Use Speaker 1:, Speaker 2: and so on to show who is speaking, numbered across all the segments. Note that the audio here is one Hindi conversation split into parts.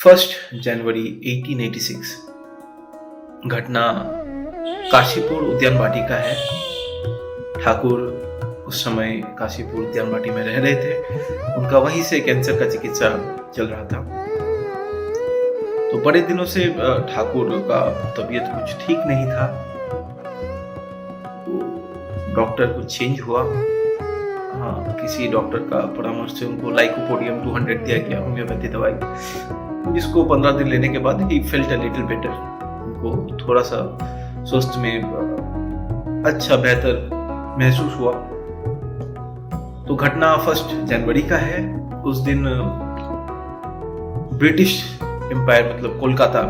Speaker 1: जनवरी 1886 घटना काशीपुर उद्यान वाटिका है। ठाकुर उस समय काशीपुर उद्यान वाटी में रह रहे थे। उनका वहीं से कैंसर का चिकित्सा चल रहा था। तो बड़े दिनों से ठाकुर का तबीयत कुछ ठीक नहीं था। डॉक्टर को चेंज हुआ। किसी डॉक्टर का परामर्श से उनको लाइकोपोडियम 200 दिया गया, होम्योपैथी दवाई, जिसको 15 दिन लेने के बाद he felt a little better. उनको थोड़ा सा स्वास्थ्य में अच्छा बेहतर महसूस हुआ। तो घटना 1 जनवरी का है। उस दिन ब्रिटिश एम्पायर मतलब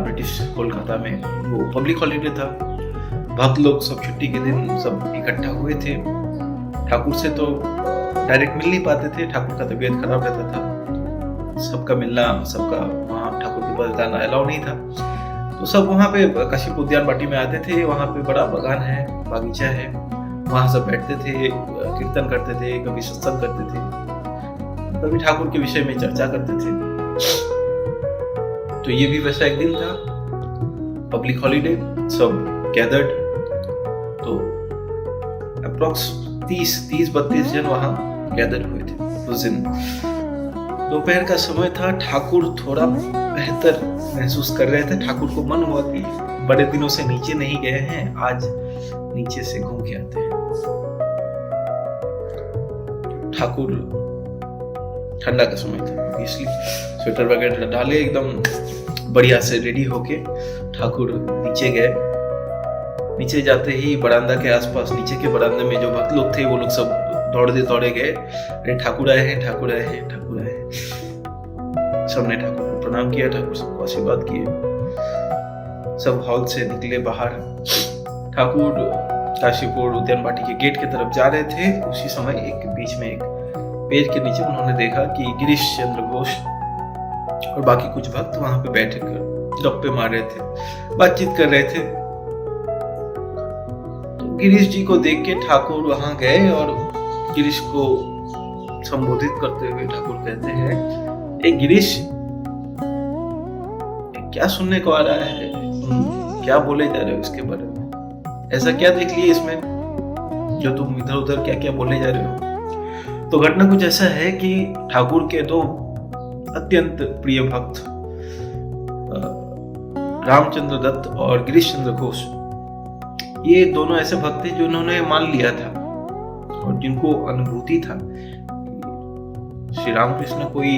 Speaker 1: ब्रिटिश कोलकाता में वो पब्लिक हॉलीडे था। भक्त लोग सब छुट्टी के दिन सब इकट्ठा हुए थे। ठाकुर से तो डायरेक्ट मिल नहीं पाते थे, ठाकुर का तबीयत खराब रहता था। सबका मिलना, सबका वहाँ ठाकुर के पास जाना अलाउ नहीं था। तो सब वहाँ पे काशीपुर उद्यान वाटी में आते थे। वहाँ पे बड़ा बागान है, बागीचा है, वहाँ सब बैठते थे, कीर्तन करते थे, कभी सत्संग करते थे, कभी ठाकुर के विषय में चर्चा करते थे। तो ये भी वैसा एक दिन था, पब्लिक हॉलीडे, सब गैदर्ड। तो अप्रोक्स 30-32 जन वहाँ गैदर हुए थे उस दिन। दोपहर का समय था। ठाकुर थोड़ा बेहतर महसूस कर रहे थे। ठाकुर को मन हुआ कि बड़े दिनों से नीचे नहीं गए हैं, आज नीचे से घूम के आते हैं। ठाकुर, ठंडा का समय था, इसलिए स्वेटर वगैरह डाले, एकदम बढ़िया से रेडी होके ठाकुर नीचे गए। नीचे जाते ही बरामदा के आसपास, नीचे के बरामदे में जो भक्त लोग थे वो लोग सब दौड़े गए। अरे ठाकुर आए हैं, ठाकुर आए हैं, ठाकुर आए हैं। सबने ठाकुर को प्रणाम किया, ठाकुर सबको आशीर्वाद किए। सब हॉल से निकले बाहर। ठाकुर काशीपुर उद्यान वाटी के गेट की तरफ जा रहे थे। उसी समय एक बीच में एक पेड़ के नीचे उन्होंने देखा कि गिरीश चंद्र घोष और बाकी कुछ भक्त वहां पे बैठे कर गप्पे मार रहे थे, बातचीत कर रहे थे। तो गिरीश जी को देख के ठाकुर वहां गए और गिरीश को संबोधित करते हुए ठाकुर कहते हैं, ए गिरीश, क्या सुनने को आ रहा है? क्या बोले जा रहे हो इसके बारे में? ऐसा क्या देख लिया इसमें जो तुम इधर उधर क्या क्या बोले जा रहे हो? तो घटना कुछ ऐसा है कि ठाकुर के दो अत्यंत प्रिय भक्त रामचंद्र दत्त और गिरीश चंद्र घोष, ये दोनों ऐसे भक्त थे जिन्होंने मान लिया था और जिनको अनुभूति था श्री रामकृष्ण कोई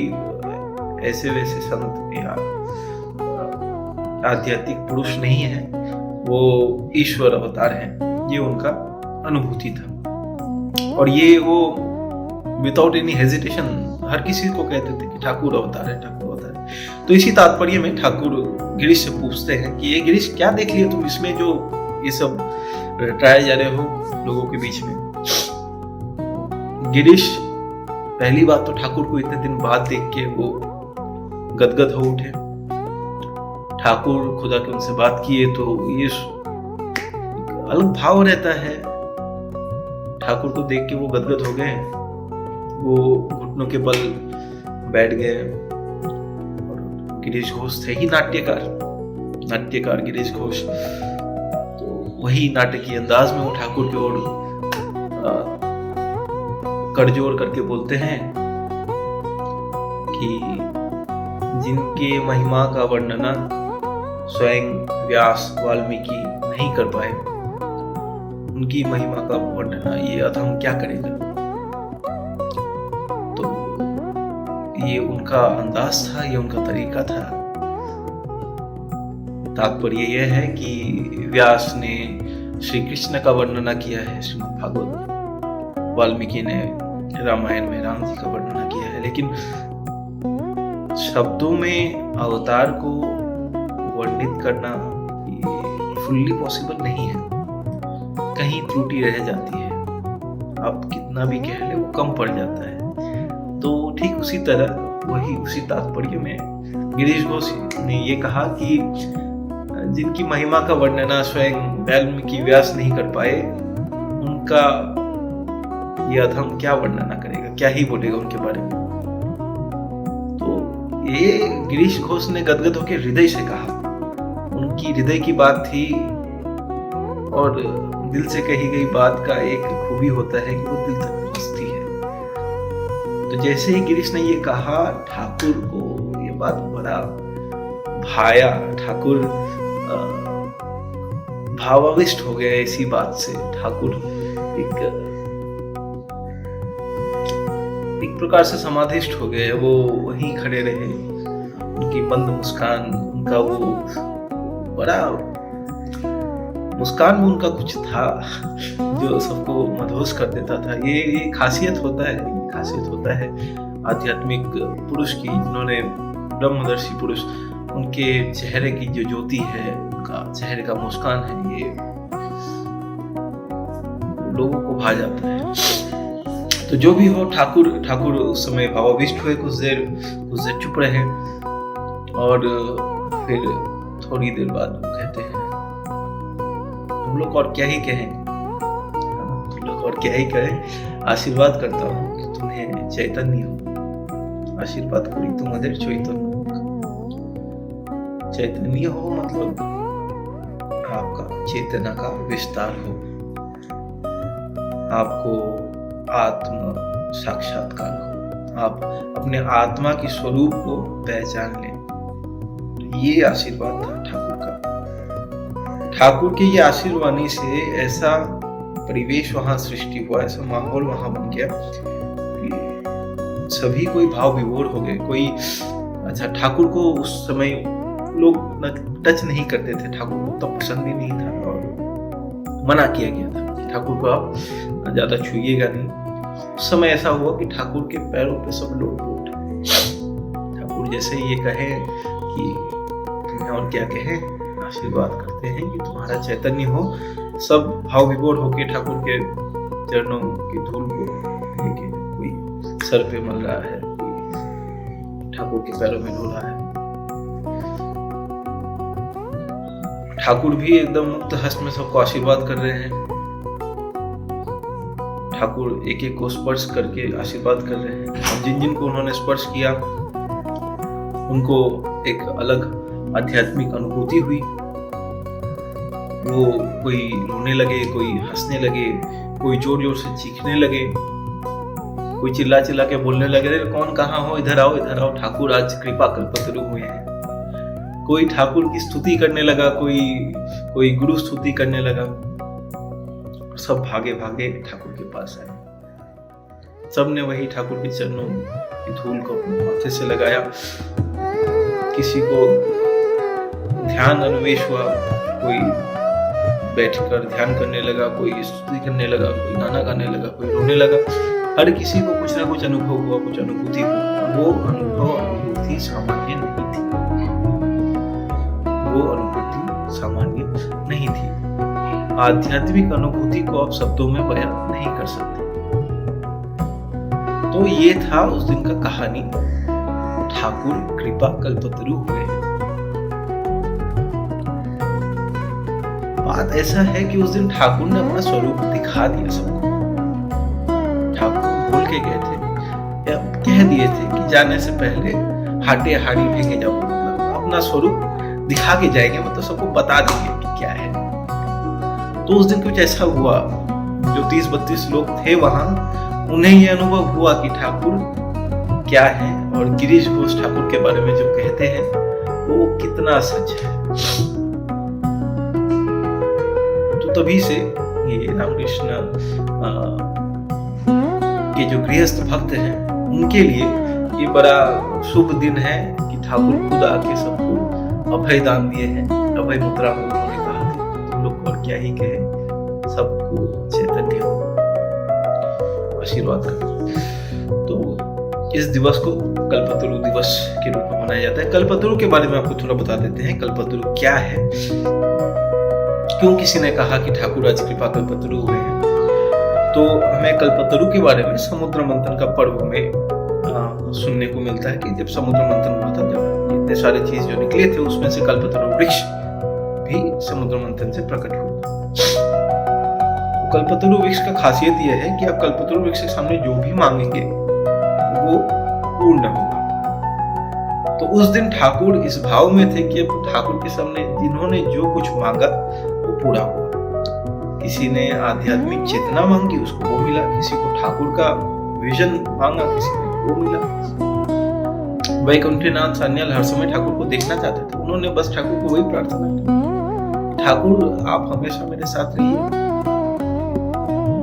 Speaker 1: ऐसे वैसे संत या आध्यात्मिक पुरुष नहीं है, वो ईश्वर अवतार हैं। ये उनका अनुभूति था और ये वो विदाउट एनी हेजिटेशन हर किसी को कहते थे कि ठाकुर अवतार है, ठाकुर अवतार है। तो इसी तात्पर्य में ठाकुर गिरीश से पूछते हैं कि ये गिरीश, क्या देख लिया तुम इसमें जो ये सब रटाए जा रहे हो लोगों के बीच में? गिरीश पहली बात तो ठाकुर को इतने दिन बाद देख के वो गदगद हो उठे। ठाकुर खुदा के उनसे बात किए तो ये अलग भाव रहता है। ठाकुर को देख के वो गदगद हो गए, वो घुटनों के बल बैठ गए। और गिरीश घोष थे ही नाट्यकार गिरीश घोष। तो वही नाटकीय अंदाज में वो ठाकुर की ओर करजोर करके बोलते हैं कि जिनके महिमा का वर्णना स्वयं व्यास वाल्मीकि नहीं कर पाए, उनकी महिमा का वर्णना ये अधम क्या करेगा? तो ये उनका अंदाज था, ये उनका तरीका था। तात्पर्य यह है कि व्यास ने श्री कृष्ण का वर्णना किया है श्रीमद् भागवत, वाल्मीकि ने रामायण में राम जी का वर्णना किया है, लेकिन शब्दों में अवतार को वर्णित करना फुल्ली पॉसिबल नहीं है। कहीं त्रुटि रह जाती है, आप कितना भी कह ले वो कम पड़ जाता है। तो ठीक उसी तरह उसी तात्पर्य में गिरीश घोष ने ये कहा कि जिनकी महिमा का वर्णना स्वयं वाल्मीकि व्यास नहीं कर पाए, उनका ये अधम क्या वर्णना करेगा, क्या ही बोलेगा उनके बारे में। तो ये गिरीश घोष ने गदगद होकर हृदय से कहा। उनकी हृदय की बात थी और दिल से कही गई बात का एक खूबी होता है कि वो दिल तक पहुंचती है। तो जैसे ही गिरीश ने ये कहा, ठाकुर को ये बात बड़ा भाया। ठाकुर भावाविष्ट हो गए इसी बात से। ठाकुर एक प्रकार से समाधिष्ट हो गए। वो वहीं खड़े रहे, उनकी मंद मुस्कान, उनका वो बड़ा मुस्कान में उनका कुछ था जो सबको मदहोश कर देता था। ये खासियत होता है आध्यात्मिक पुरुष की, जिन्होंने ब्रह्मदर्शी पुरुष, उनके चेहरे की जो ज्योति है, उनका चेहरे का मुस्कान है, ये लोगों को भा जाता है। तो जो भी हो, ठाकुर उस समय भावाविष्ट हुए। कुछ देर चुप रहे और फिर थोड़ी देर बाद वो कहते हैं, तुम लोग और क्या ही कहें, आशीर्वाद करता हूँ कि तुम्हें चैतन्य हो। आशीर्वाद करी तुम्हारे चैतन्य हो, मतलब आपका चेतना का विस्तार हो, आपको आत्म साक्षात्कार हो, आप अपने आत्मा की स्वरूप को पहचान लें। ये आशीर्वाद था ठाकुर का। ठाकुर के ये आशीर्वाणी से ऐसा परिवेश वहां सृष्टि हुआ, ऐसा माहौल वहां बन गया कि सभी कोई भाव विभोर हो गए। कोई अच्छा, ठाकुर को उस समय लोग टच नहीं करते थे, ठाकुर को तब पसंद ही नहीं था और मना किया गया था कि ठाकुर को आप ज्यादा छुइएगा नहीं। उस समय ऐसा हुआ कि ठाकुर के पैरों पे सब लोग उठे। ठाकुर जैसे ये कहे कि तुम्हें और क्या कहें, आशीर्वाद करते हैं कि तुम्हारा चैतन्य हो। सब भाव विभोर होके ठाकुर के चरणों की धूल को लेके, कोई सर पे मल रहा है, कोई ठाकुर के पैरों में धो रहा है। ठाकुर भी एकदम मुक्त हस्त में सबको आशीर्वाद कर रहे हैं। ठाकुर एक एक को स्पर्श करके आशीर्वाद कर रहे हैं और जिन जिन को उन्होंने स्पर्श किया उनको एक अलग आध्यात्मिक अनुभूति हुई। वो कोई रोने लगे, कोई हंसने लगे, कोई जोर जोर से चीखने लगे, कोई चिल्ला चिल्ला के बोलने लगे, अरे कौन कहाँ हो, इधर आओ, ठाकुर आज कृपा कल्पतरु हुए हैं। कोई ठाकुर की स्तुति करने लगा, कोई गुरु स्तुति करने लगा। सब भागे भागे ठाकुर के पास आए। सब ने वही ठाकुर के चरणों की धूल को अपने माथे से लगाया। किसी को ध्यान अन्वेष हुआ, कोई बैठकर ध्यान करने लगा, कोई स्तुति करने लगा, कोई गाना गाने लगा, कोई रोने लगा। हर किसी को कुछ ना कुछ अनुभव हुआ, कुछ अनुभूति हुआ। वो अनुभूति सामान्य नहीं थी। आध्यात्मिक अनुभूति को आप शब्दों में बयान नहीं कर सकते। तो ये था उस दिन का कहानी। ठाकुर कृपा कल्पतरु हुए। बात ऐसा है कि उस दिन ठाकुर ने अपना स्वरूप दिखा दिया सबको। ठाकुर भूल के गए थे या कह दिए थे कि जाने से पहले हाटे हाड़ी फेंके जाओ, अपना स्वरूप दिखा के जाएंगे, मतलब सबको बता देंगे कि क्या है। तो उस दिन कुछ ऐसा हुआ, जो 30-32 लोग थे वहां, उन्हें यह अनुभव हुआ कि ठाकुर क्या है और गिरीश घोष ठाकुर के बारे में जो कहते हैं वो कितना सच है। तो तभी से ये रामकृष्ण के जो गृहस्थ भक्त हैं उनके लिए ये बड़ा शुभ दिन है कि ठाकुर खुद आके सबको अभय दान दिए हैं। अभय मुद्रा में उन्होंने कहा कि तुम लोग और क्या ही कहे, सबको चैतन्य हो, आशीर्वाद करो। तो इस दिवस को कल्पतरु दिवस के रूप में मनाया जाता है। कल्पतरु के बारे में आपको थोड़ा बता देते हैं। कल्पतरु क्या है, क्यों किसी ने कहा कि ठाकुर आज कृपा कल्पतरु हुए हैं। तो हमें कल्पतरु के बारे में समुद्र मंथन का पर्व में सुनने को मिलता है कि जब समुद्र मंथन हुआ था, जब इतने सारे चीज जो निकले थे उसमें से कल्पतरु वृक्ष भी समुद्र मंथन से प्रकट हुआ। कल्पतरु वृक्ष का खासियत यह है कि आप कल्पतरु वृक्ष के सामने जो भी मांगेंगे वो पूर्ण होगा। तो उस दिन ठाकुर इस भाव में थे कि अब ठाकुर के सामने जिन्होंने जो कुछ मांगा वो पूरा हुआ। किसी ने आध्यात्मिक चेतना मांगी, उसको वो मिला। किसी को ठाकुर का विजन मांगा, किसी ने वो मिला। वैकुंठनाथ सान्याल हर समय ठाकुर को देखना चाहते थे। उन्होंने बस ठाकुर को वही प्रार्थना की, ठाकुर आप हमेशा मेरे साथ रहिए।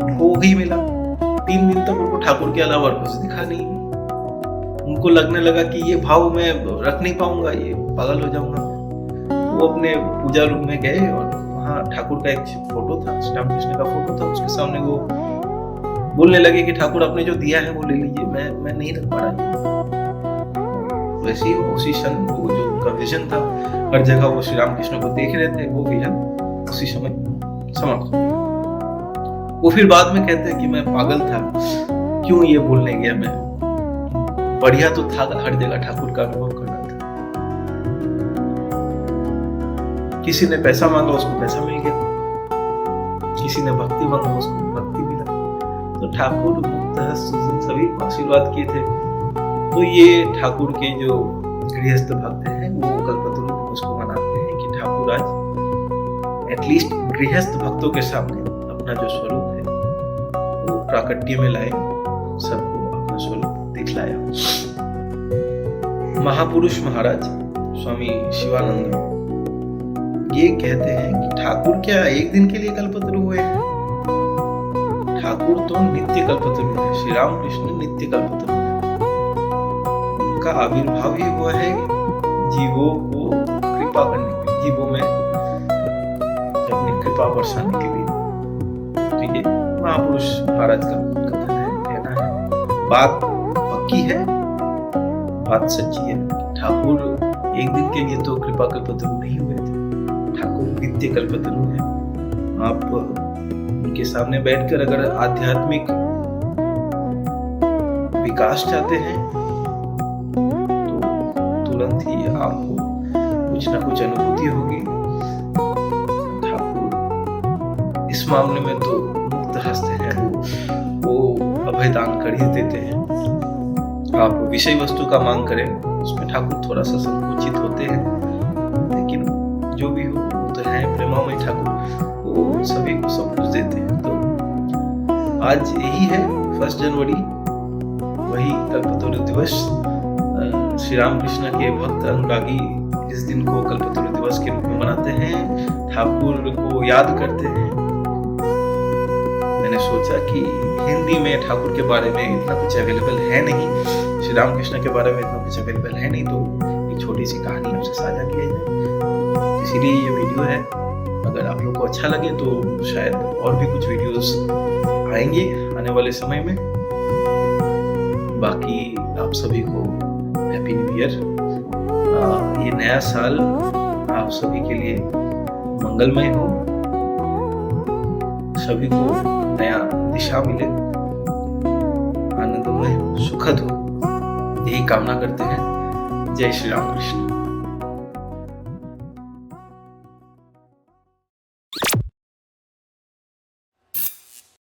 Speaker 1: उनको वही मिला। 3 दिन तक उनको ठाकुर के अलावा और कुछ दिखा नहीं। उनको लगने लगा कि ये भाव मैं रख नहीं पाऊंगा, ये पागल हो जाऊंगा। वो अपने पूजा रूम में गए और वहाँ ठाकुर का एक फोटो था, श्री रामकृष्ण का फोटो था। उसके सामने वो बोलने लगे कि ठाकुर आपने जो दिया है वो ले लीजिए, मैं नहीं रख पा रहा। वैसे ही उसी क्षण वो जो उनका विजन था, हर जगह वो श्री रामकृष्ण को देख रहे थे, वो विजन उसी समय समाप्त हो गया। वो फिर बाद में कहते हैं कि मैं पागल था, क्यों ये बोलने गया। मैं बढ़िया तो था हर जगह ठाकुर का अनुभव करना था। किसी ने पैसा मांगा, उसको पैसा मिल गया। किसी ने भक्ति मांगा, उसको भक्ति मिला। तो ठाकुर मुक्त सभी को आशीर्वाद किए थे। तो ये ठाकुर के जो गृहस्थ भक्त हैं वो कल्पतरु दिवस को मनाते हैं कि ठाकुर आज एटलीस्ट गृहस्थ भक्तों के सामने अपना जो स्वरूप है वो प्राकट्य में लाए, सबको अपना स्वरूप दिखलाया। महापुरुष महाराज स्वामी शिवानंद ये कहते हैं कि ठाकुर क्या एक दिन के लिए कल्पतरु हुए हैं? ठाकुर तो नित्य कल्पतरु है। श्री रामकृष्ण नित्य कल्पतरु है। उनका आविर्भाव ही हुआ है जीवों को कृपा करने के लिए, जीवों में अपनी कृपा बरसाने के लिए। तो ये महापुरुष महाराज का कथन है, कहना है। बात पक्की है, बात सच्ची है। ठाकुर एक दिन के लिए तो कृपा कल्पतरु नहीं हुए थे। ठाकुर नित्य कल्पतरु है। आप उनके सामने बैठकर अगर आध्यात्मिक विकास चाहते हैं तो तुरंत ही आपको कुछ ना कुछ अनुभूति होगी। ठाकुर इस मामले में तो मुक्त हस्त हैं, वो अभयदान कर ही देते हैं। आप विषय वस्तु का मांग करें उसमें ठाकुर थोड़ा सा संकुचित होते हैं, लेकिन जो भी हो वो तो है प्रेमामय ठाकुर, वो सभी को सब कुछ देते हैं। तो आज यही है 1 जनवरी, वही कल्पतरु दिवस। श्री रामकृष्ण के भक्त अनुरागी इस दिन को कल्पतरु दिवस के रूप में मनाते हैं, ठाकुर को याद करते हैं। मैंने सोचा कि हिंदी में ठाकुर के बारे में इतना कुछ अवेलेबल है नहीं, श्री रामकृष्ण के बारे में इतना कुछ अवेलेबल है नहीं, तो एक छोटी सी कहानी आपसे साझा किया जाए, इसीलिए ये वीडियो है। अगर आप लोग को अच्छा लगे तो शायद और भी कुछ वीडियोस आएंगे आने वाले समय में। बाकी आप सभी को हैप्पी न्यू ईयर। ये नया साल आप सभी के लिए मंगलमय हो, सभी को नया दिशा मिले, आनंदमय हो, सुखद हो, यही कामना करते हैं। जय श्री राम कृष्ण।